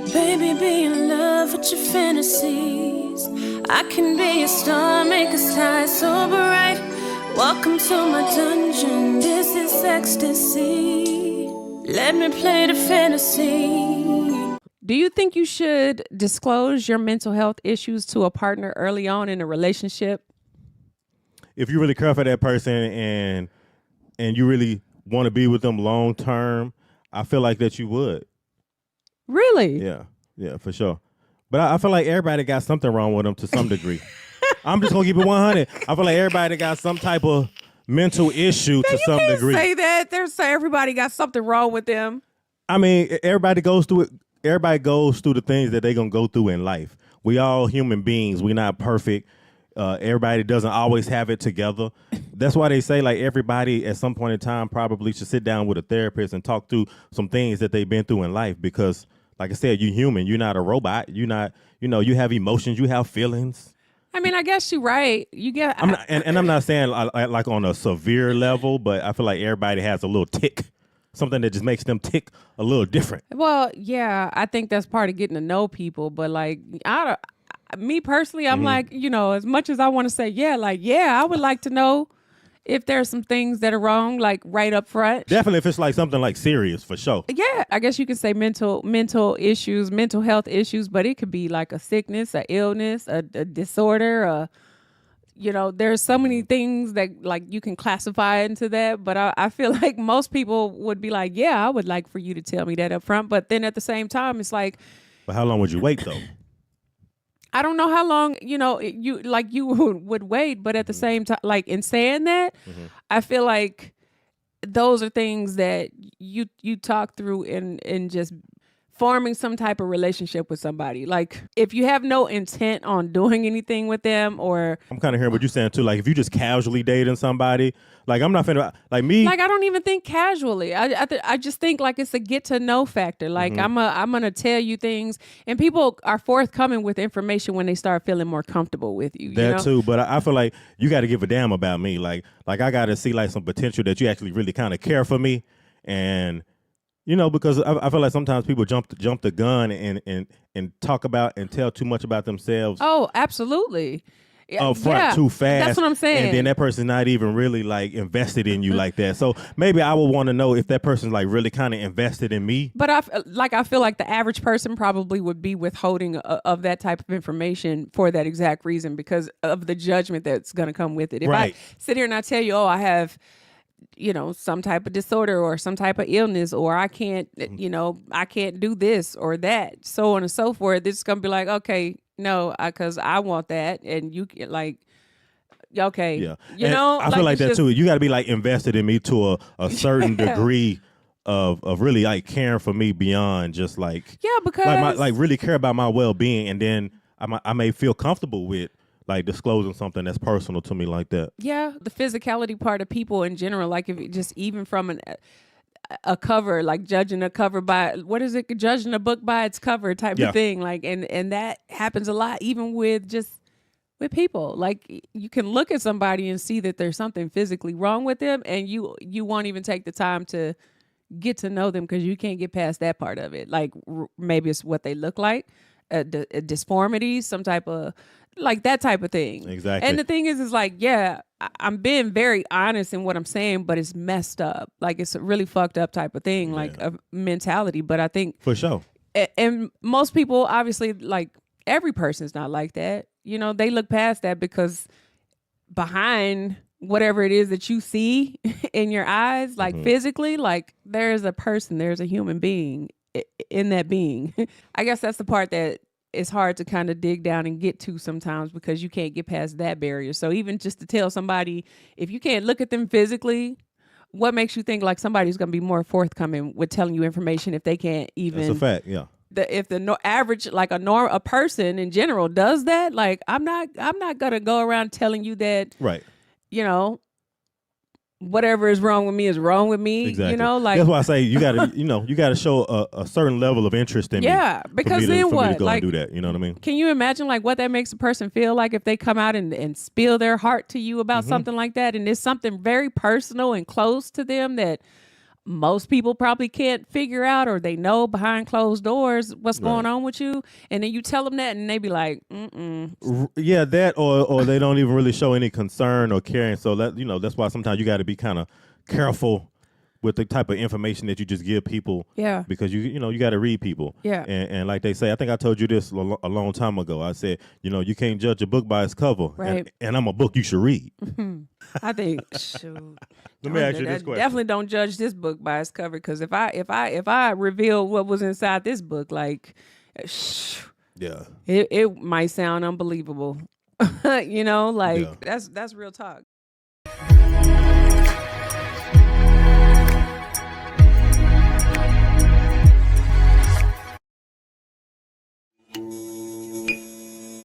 Baby, be in love with your fantasies. I can be a star, make us shine so bright. Welcome to my dungeon, this is ecstasy. Let me play the fantasy. Do you think you should disclose your mental health issues to a partner early on in a relationship? If you really care for that person and you really want to be with them long term, I feel like that you would. Really? Yeah, for sure. But I feel like everybody got something wrong with them to some degree. I'm just gonna keep it 100. I feel like everybody got some type of mental issue to some degree. Say that. There's everybody got something wrong with them. I mean, everybody goes through it. Everybody goes through the things that they're gonna go through in life. We all human beings. We're not perfect. Everybody doesn't always have it together. That's why they say like everybody at some point in time probably should sit down with a therapist and talk through some things that they've been through in life. Because, like I said, you're human. You're not a robot. You're not. You have emotions. You have feelings. I mean, I guess you're right. You get. I'm not saying like on a severe level, but I feel like everybody has a little tick. Something that just makes them tick a little different. Well, yeah, I think that's part of getting to know people. But like, me personally, I'm like, as much as I want to say, I would like to know if there's some things that are wrong, like right up front. Definitely, if it's like something like serious, for sure. Yeah, I guess you could say mental issues, mental health issues, but it could be like a sickness, a illness, a disorder, there's so many things that like you can classify into that. But I feel like most people would be like, yeah, I would like for you to tell me that up front. But then at the same time, it's like, but how long would you wait though? I don't know how long, you would wait, but at the same time, like in saying that, I feel like those are things that you talk through in just forming some type of relationship with somebody. Like if you have no intent on doing anything with them, or I'm kind of hearing what you're saying too. Like if you just casually dating somebody, like I'm not finna like me. Like I don't even think casually. I just think like it's a get to know factor. Like I'm gonna tell you things, and people are forthcoming with information when they start feeling more comfortable with you. That too, but I feel like you got to give a damn about me. Like I got to see like some potential that you actually really kind of care for me, and because I feel like sometimes people jump the gun and talk about and tell too much about themselves. Oh, absolutely. Up front too fast. That's what I'm saying. And then that person's not even really like invested in you like that. So maybe I would want to know if that person's like really kind of invested in me. But I feel like the average person probably would be withholding of that type of information for that exact reason, because of the judgment that's going to come with it. If I sit here and I tell you, I have some type of disorder or some type of illness, or I can't, I can't do this or that, so on and so forth. This is going to be like, okay, no, because I want that. And you get like, okay, yeah. I feel like that too. You got to be like invested in me to a certain degree of really like caring for me beyond just like, because like really care about my well-being. And then I may feel comfortable with like disclosing something that's personal to me like that. Yeah, the physicality part of people in general, like if it just even from a cover, like judging a cover by, what is it? Judging a book by its cover type of thing. Like, and that happens a lot, even with people. Like you can look at somebody and see that there's something physically wrong with them, and you won't even take the time to get to know them because you can't get past that part of it. Like maybe it's what they look like, a disformity, some type of like that type of thing. Exactly. And the thing is like, I'm being very honest in what I'm saying, but it's messed up. Like it's a really fucked up type of thing, like a mentality. But I think for sure. And most people, obviously, like every person's not like that. They look past that because behind whatever it is that you see in your eyes, like physically, like there's a person, there's a human being in that being. I guess that's the part that it's hard to kind of dig down and get to sometimes, because you can't get past that barrier. So even just to tell somebody, if you can't look at them physically, what makes you think like somebody's going to be more forthcoming with telling you information if they can't even? That's a fact, yeah. If the average, like a person in general does that, like I'm not going to go around telling you that, right? Whatever is wrong with me is wrong with me. Exactly. Like that's why I say you gotta show a certain level of interest in me. Yeah, because then what? Me to go and do that. You know what I mean? Can you imagine like what that makes a person feel like if they come out and spill their heart to you about something like that, and it's something very personal and close to them that most people probably can't figure out, or they know behind closed doors what's going on with you, and then you tell them that and they be like, Yeah, that or they don't even really show any concern or caring. So that's why sometimes you got to be kind of careful with the type of information that you just give people. Yeah. Because you got to read people. Yeah. And like they say, I think I told you this a long time ago. I said, you can't judge a book by its cover. Right. And I'm a book you should read. I think, shoot. Let me ask you this question. Definitely don't judge this book by its cover, because if I reveal what was inside this book, like, Yeah. it might sound unbelievable. That's real talk.